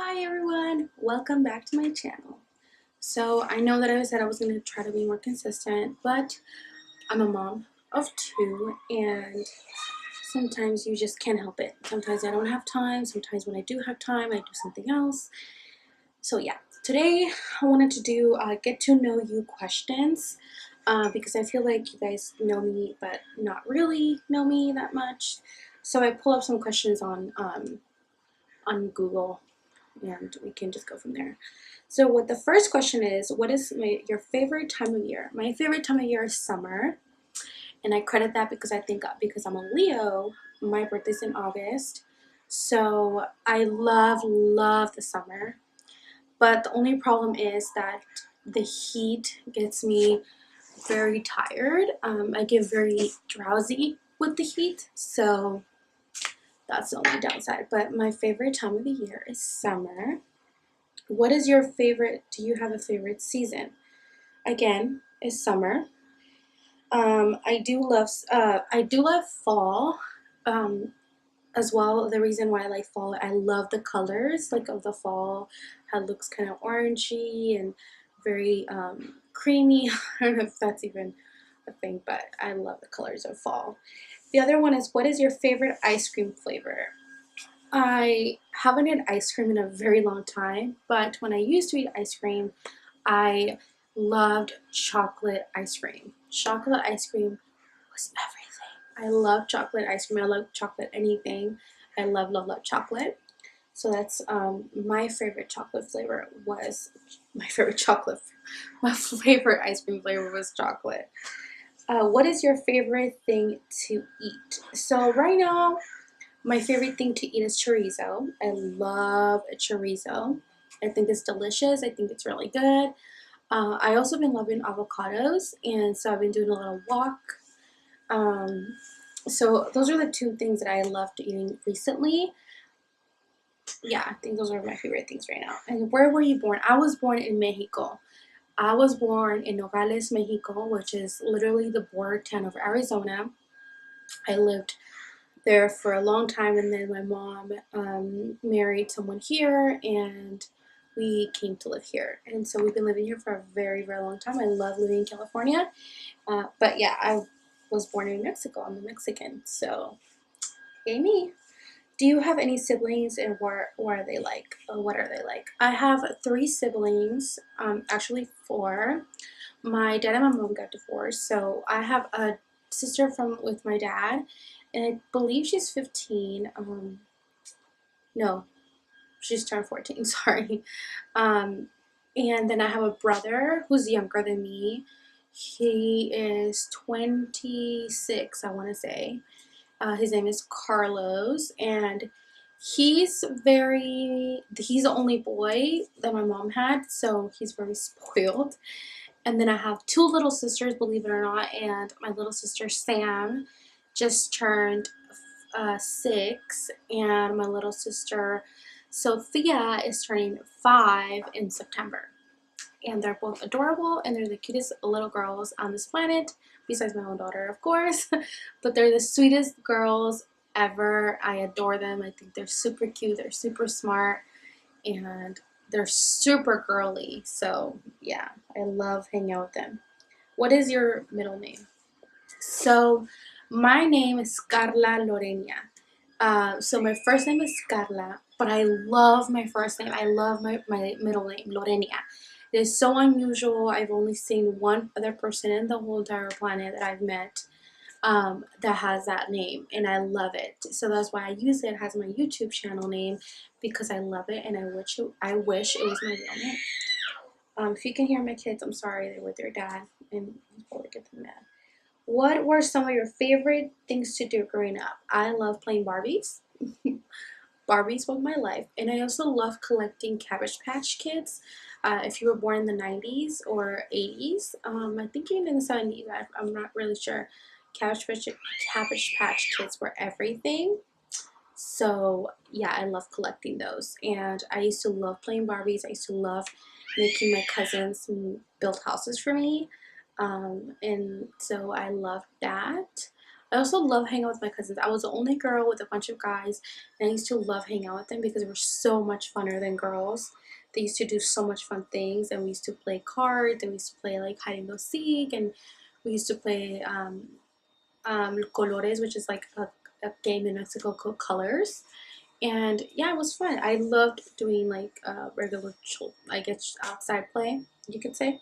Hi everyone, welcome back to my channel. So I know that I said I was going to try to be more consistent, but I'm a mom of two and sometimes you just can't help it. Sometimes I don't have time, sometimes when I do have time I do something else. So yeah, today I wanted to do get to know you questions because I feel like you guys know me but not really know me that much. So I pull up some questions on Google and we can just go from there. So what the first question is, what is your favorite time of year? My favorite time of year is summer, and I credit that because I think because I'm a Leo, my birthday's in August, so I love the summer. But the only problem is that the heat gets me very tired. I get very drowsy with the heat, so that's the only downside. But my favorite time of the year is summer. What is your favorite? Do you have a favorite season? Again, is summer. I do love fall, as well. The reason why I like fall, I love the colors like of the fall. How it looks kind of orangey and very creamy. I don't know if that's even a thing, but I love the colors of fall. The other one is, what is your favorite ice cream flavor? I haven't had ice cream in a very long time, but when I used to eat ice cream, I loved chocolate ice cream. Chocolate ice cream was everything. I love chocolate ice cream. I love chocolate anything. I love chocolate. So that's my favorite chocolate flavor was my favorite chocolate. My favorite ice cream flavor was chocolate. What is your favorite thing to eat? So right now, my favorite thing to eat is chorizo. I love chorizo. I think it's delicious. I think it's really good. I also been loving avocados, and so I've been doing a little walk. Um, so those are the two things that I loved eating recently. Yeah, I think those are my favorite things right now. And where were you born? I was born in Mexico. I was born in Nogales, Mexico, which is literally the border town of Arizona. I lived there for a long time, and then my mom married someone here, and we came to live here, and so we've been living here for a very long time. I love living in California, but yeah, I was born in Mexico. I'm a Mexican, so Amy, do you have any siblings, and what are they like? What are they like? I have three siblings, actually four. My dad and my mom got divorced, so I have a sister from with my dad, and I believe she's 15. No, she's turned 14. Sorry. Um, and then I have a brother who's younger than me. He is 26, I want to say. His name is Carlos, and he's the only boy that my mom had, so he's very spoiled. And then I have two little sisters, believe it or not, and my little sister Sam just turned 6, and my little sister Sophia is turning 5 in September. And they're both adorable, and they're the cutest little girls on this planet, besides my own daughter, of course. But they're the sweetest girls ever. I adore them. I think they're super cute, they're super smart, and they're super girly. So yeah, I love hanging out with them. What is your middle name? So my name is Carla Lorena. So my first name is Carla, but I love my first name. I love my middle name, Lorena. It is so unusual. I've only seen one other person in the whole entire planet that I've met that has that name, and I love it. So that's why I use it as my YouTube channel name, because I love it, and I wish it was my real name. If you can hear my kids, I'm sorry, they're with their dad, and he's probably get them mad. What were some of your favorite things to do growing up? I love playing Barbies. Barbies was my life, and I also love collecting Cabbage Patch Kids. If you were born in the 90s or 80s, I think even in the 70s, I'm not really sure. Cabbage Patch Kids were everything. So yeah, I love collecting those, and I used to love playing Barbies. I used to love making my cousins build houses for me, and so I loved that. I also love hanging out with my cousins. I was the only girl with a bunch of guys, and I used to love hanging out with them because they were so much funner than girls. They used to do so much fun things, and we used to play cards, and we used to play like hide and go seek, and we used to play colores, which is like a game in Mexico called Colors. And yeah, it was fun. I loved doing like regular, I guess, outside play, you could say.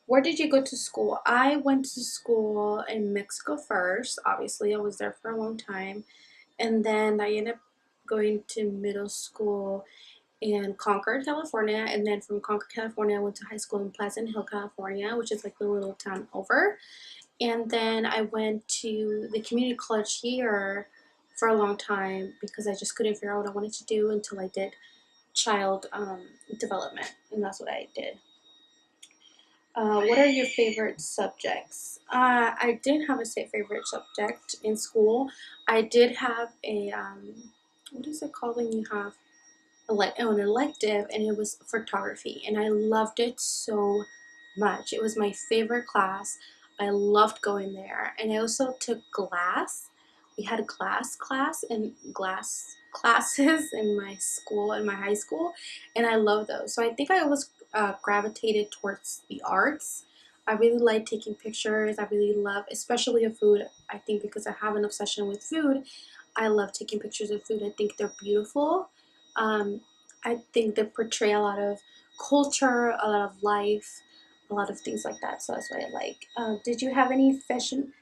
Where did you go to school? I went to school in Mexico first. Obviously, I was there for a long time. And then I ended up going to middle school in Concord, California. And then from Concord, California, I went to high school in Pleasant Hill, California, which is like the little town over. And then I went to the community college here for a long time because I just couldn't figure out what I wanted to do until I did child development. And that's what I did. What are your favorite subjects? I did have a favorite subject in school. I did have a, what is it called when you have an elective, and it was photography, and I loved it so much. It was my favorite class. I loved going there, and I also took glass. We had a glass class and glass classes in my school, in my high school, and I love those. So I think I always gravitated towards the arts. I really like taking pictures. I really love, especially of food. I think because I have an obsession with food, I love taking pictures of food. I think they're beautiful. Um, I think they portray a lot of culture, a lot of life, a lot of things like that. So that's what I like. Did you have any fashion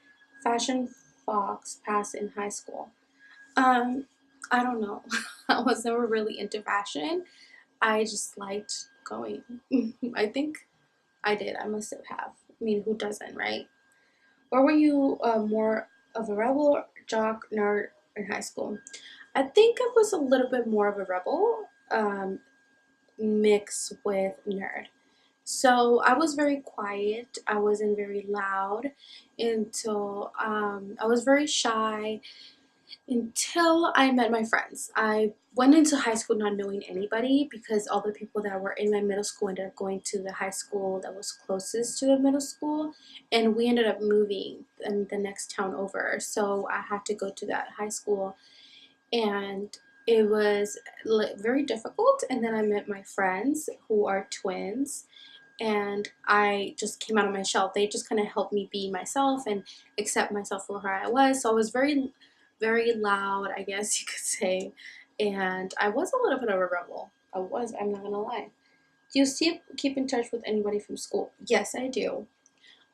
fox pass in high school? Um, I don't know. I was never really into fashion. I just liked going. I think I did. I must have. I mean, who doesn't, right? Or were you more of a rebel, jock, nerd in high school? I think I was a little bit more of a rebel, mixed with nerd. So I was very quiet. I wasn't very loud until I was very shy until I met my friends. I went into high school not knowing anybody because all the people that were in my middle school ended up going to the high school that was closest to the middle school, and we ended up moving in the next town over. So I had to go to that high school, and it was very difficult. And then I met my friends who are twins, and I just came out of my shell. They just kind of helped me be myself and accept myself for who I was. So I was very, very loud, I guess you could say, and I was a little bit of a rebel. I was. I'm not gonna lie. Do you still keep in touch with anybody from school? Yes, I do.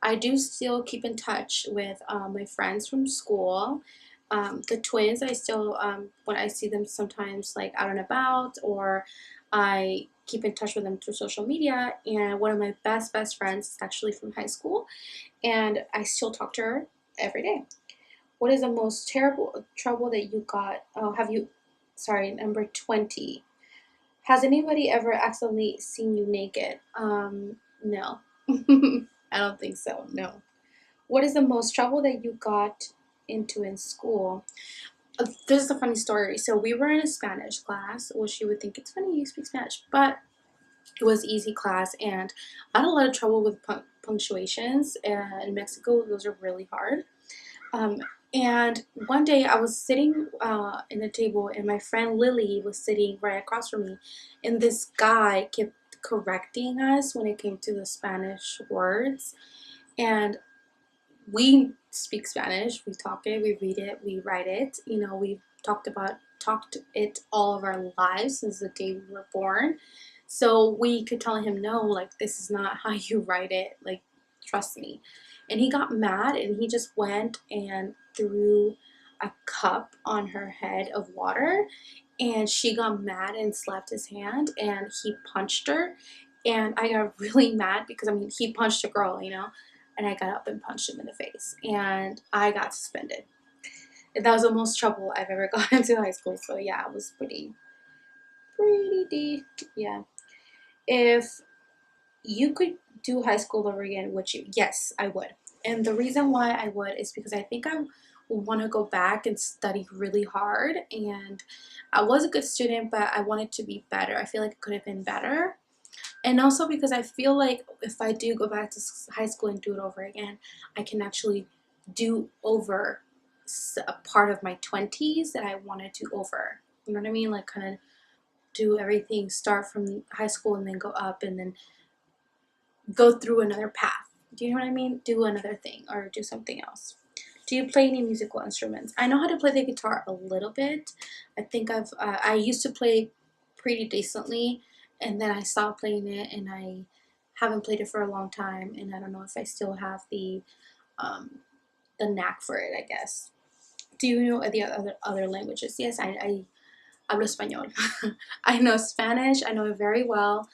I do still keep in touch with my friends from school. The twins, I still, when I see them sometimes like out and about, or I keep in touch with them through social media. And one of my best friends is actually from high school, and I still talk to her every day. What is the most terrible trouble that you got? Oh, have you, sorry, number 20. Has anybody ever accidentally seen you naked? No. I don't think so. No. What is the most trouble that you got into in school? This is a funny story. So we were in a Spanish class, which you would think it's funny you speak Spanish, but it was easy class, and I had a lot of trouble with punctuations. In Mexico, those are really hard. Um, and one day I was sitting in a table, and my friend Lily was sitting right across from me, and this guy kept correcting us when it came to the Spanish words. And we speak Spanish, we talk it, we read it, we write it. You know, we've talked it all of our lives since the day we were born. So we could tell him, no, like this is not how you write it. Like, trust me. And he got mad, and he just went and threw a cup on her head of water, and she got mad and slapped his hand, and he punched her. And I got really mad because, I mean, he punched a girl, you know, and I got up and punched him in the face, and I got suspended. And that was the most trouble I've ever gotten into high school. So yeah, it was pretty deep. Yeah. If you could do high school over again, would you? Yes, I would. And the reason why I would is because I think I want to go back and study really hard. And I was a good student, but I wanted to be better. I feel like it could have been better. And also because I feel like if I do go back to high school and do it over again, I can actually do over a part of my 20s that I wanted to over. You know what I mean? Like kind of do everything, start from high school and then go up and then go through another path. Do you know what I mean? Do another thing or do something else. Do you play any musical instruments? I know how to play the guitar a little bit. I think I used to play pretty decently, and then I stopped playing it, and I haven't played it for a long time, and I don't know if I still have um, the knack for it, I guess. Do you know the other languages? Yes, I hablo español. I know Spanish. I know it very well.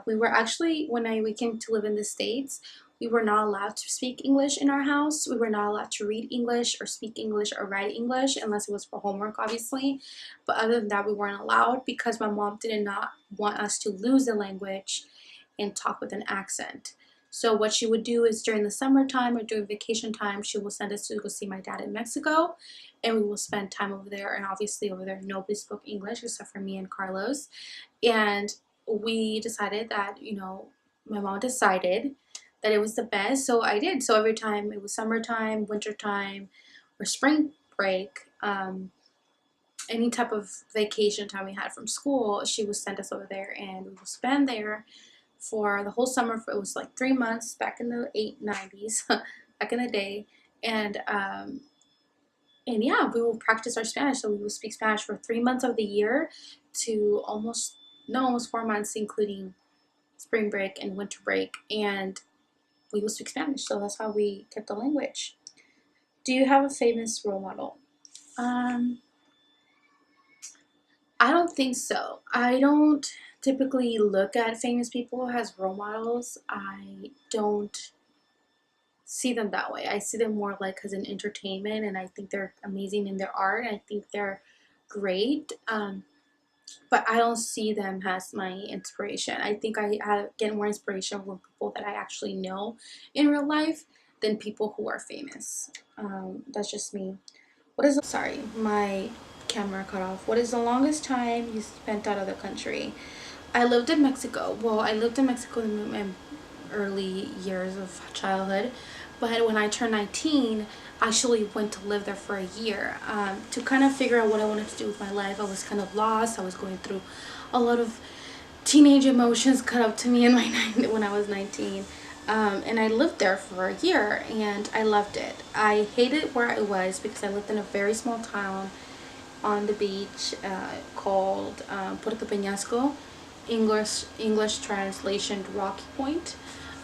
We were actually, we came to live in the States, we were not allowed to speak English in our house. We were not allowed to read English or speak English or write English unless it was for homework, obviously. But other than that, we weren't allowed because my mom did not want us to lose the language and talk with an accent. So what she would do is during the summertime or during vacation time, she will send us to go see my dad in Mexico, and we will spend time over there. And obviously over there, nobody spoke English except for me and Carlos. And we decided that, my mom decided that it was the best, so I did. So every time it was summertime, wintertime, or spring break, any type of vacation time we had from school, she would send us over there, and we would spend there for the whole summer. It was like 3 months back in the 90s, back in the day, and yeah, we will practice our Spanish. So we will speak Spanish for 3 months of the year to almost 4 months, including spring break and winter break, and we will speak Spanish. So that's how we kept the language. Do you have a famous role model? Um, I don't think so. I don't typically look at famous people as role models. I don't see them that way. I see them more like as an entertainment, and I think they're amazing in their art. I think they're great. But I don't see them as my inspiration. I think I get more inspiration from people that I actually know in real life than people who are famous. That's just me. Sorry, my camera cut off. What is the longest time you spent out of the country? I lived in Mexico. Well, I lived in Mexico in my early years of childhood, but when I turned 19, I actually went to live there for a year, to kind of figure out what I wanted to do with my life. I was kind of lost. I was going through a lot of teenage emotions cut up to me in my when I was 19. And I lived there for a year, and I loved it. I hated where I was because I lived in a very small town on the beach, called Puerto Peñasco. English translation Rocky Point.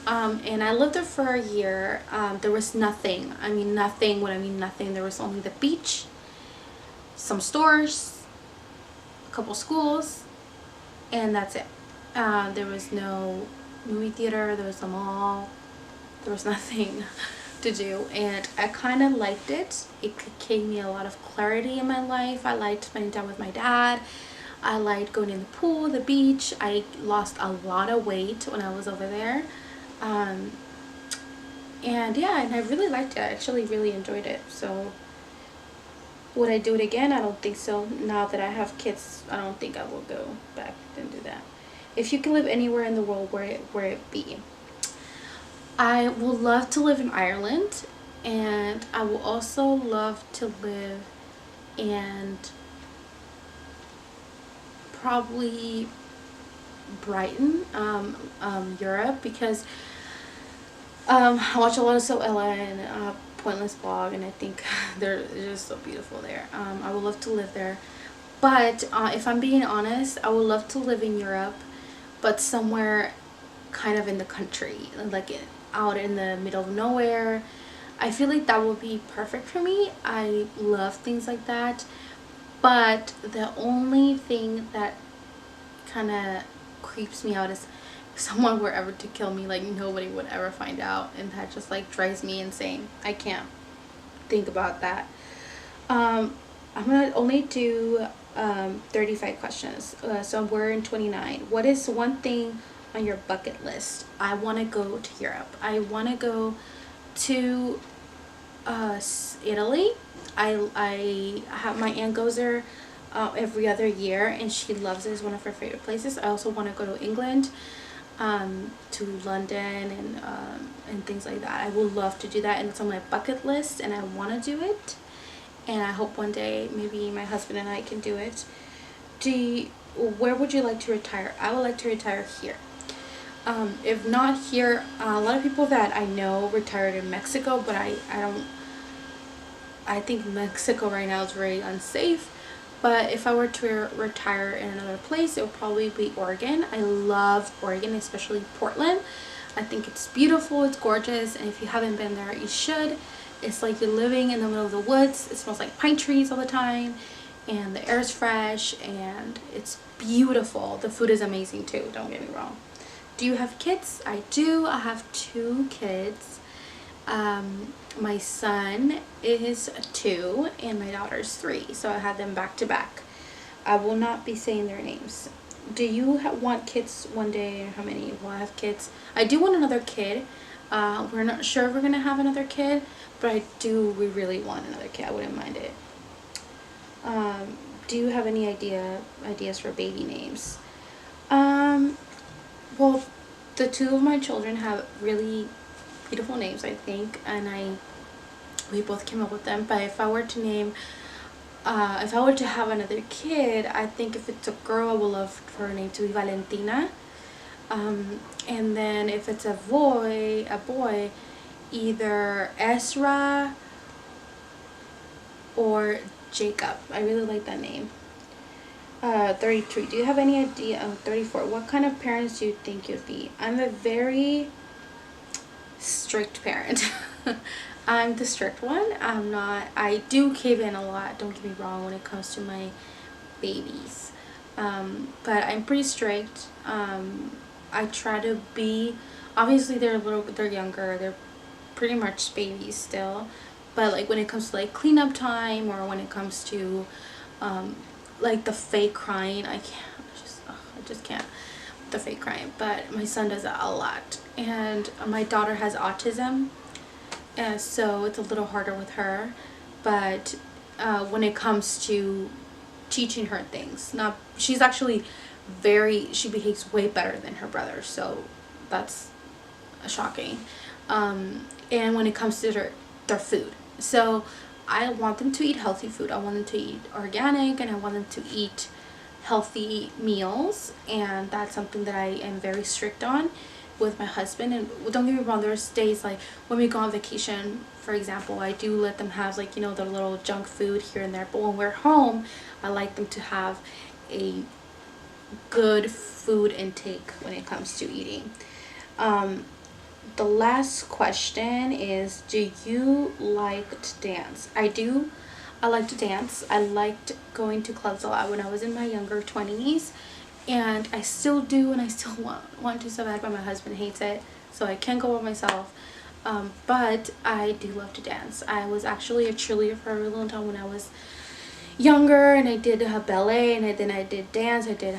And I lived there for a year. There was nothing. I mean nothing. When I mean nothing, there was only the beach, some stores, a couple schools, and that's it. There was no movie theater, there was a mall, there was nothing to do, and I kind of liked it. It gave me a lot of clarity in my life. I liked spending time with my dad. I liked going in the pool, the beach. I lost a lot of weight when I was over there. And yeah, and I really liked it. I actually really enjoyed it. So would I do it again? I don't think so. Now that I have kids, I don't think I will go back and do that. If you can live anywhere in the world, where it be? I would love to live in Ireland, and I will also love to live in probably Brighton, Europe, because I watch a lot of So Ella and Pointless Blog, and I think they're just so beautiful there. I would love to live there, but if I'm being honest, I would love to live in Europe, but somewhere kind of in the country, like out in the middle of nowhere. I feel like that would be perfect for me. I love things like that, but the only thing that kind of creeps me out is if someone were ever to kill me, like nobody would ever find out, and that just like drives me insane. I can't think about that. I'm gonna only do 35 questions, so we're in 29. What is one thing on your bucket list? I want to go to Europe. I want to go to Italy. I have, my aunt goes there every other year, and she loves it. It's one of her favorite places. I also want to go to England, to London, and things like that. I would love to do that, and it's on my bucket list, and I want to do it. and I hope one day maybe my husband and I can do it. Where would you like to retire? I would like to retire here. If not here, a lot of people that I know retired in Mexico, but I don't. I think Mexico right now is very unsafe. But if I were to retire in another place, it would probably be Oregon. I love Oregon, especially Portland. I think it's beautiful, it's gorgeous, and if you haven't been there, you should. It's like you're living in the middle of the woods. It smells like pine trees all the time, and the air is fresh, and it's beautiful. The food is amazing too, don't get me wrong. Do you have kids? I do. I have 2 kids. My son is 2 and my daughter's 3, so I had them back to back. I will not be saying their names. Do you want kids one day, or how many will have kids? I do want another kid. We're not sure if we're gonna have another kid, but we really want another kid. I wouldn't mind it. Do you have any ideas for baby names? Well, the 2 of my children have really beautiful names, I think, and we both came up with them. But if I were to have another kid, I think if it's a girl, I would love for her name to be Valentina. And then if it's a boy, either Ezra or Jacob. I really like that name. 33. Do you have any idea? 34. What kind of parents do you think you'd be? I'm a very strict parent. I'm the strict one. I do cave in a lot, don't get me wrong, when it comes to my babies. But I'm pretty strict. I try to be, obviously they're younger, they're pretty much babies still. But like when it comes to like cleanup time, or when it comes to like the fake crying, I just can't, the fake crying. But my son does that a lot, and my daughter has autism, and so it's a little harder with her. But when it comes to teaching her things, she's actually she behaves way better than her brother, so that's shocking. And when it comes to their food, so I want them to eat healthy food. I want them to eat organic, and I want them to eat healthy meals, and that's something that I am very strict on with my husband. And don't get me wrong, there's days like when we go on vacation, for example, I do let them have, like, you know, the little junk food here and there, but when we're home, I like them to have a good food intake when it comes to eating. The last question is, do you like to dance? I do. I like to dance. I liked going to clubs a lot when I was in my younger 20s, and I still do, and I still want to so bad, but my husband hates it, so I can't go by myself. But I do love to dance. I was actually a cheerleader for a really long time when I was younger, and I did ballet, and then I did dance. I did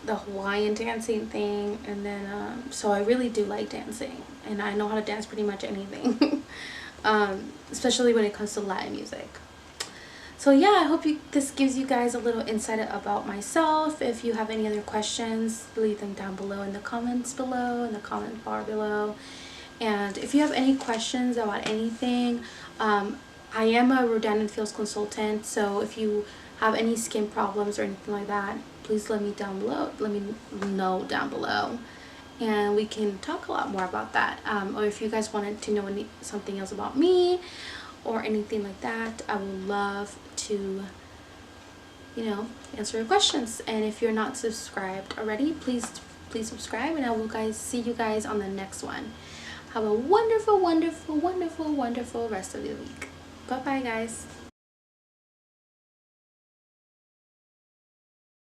the Hawaiian dancing thing, and then so I really do like dancing, and I know how to dance pretty much anything. Especially when it comes to Latin music. So yeah, I hope this gives you guys a little insight about myself. If you have any other questions, leave them down below in the comments below, in the comment bar below. And if you have any questions about anything, I am a Rodan and Fields consultant, so if you have any skin problems or anything like that, please let me know down below, and we can talk a lot more about that. Or if you guys wanted to know something else about me or anything like that, I would love to, you know, answer your questions. And if you're not subscribed already, please subscribe, and I will see you guys on the next one. Have a wonderful, wonderful, wonderful, wonderful rest of the week. Bye bye, guys.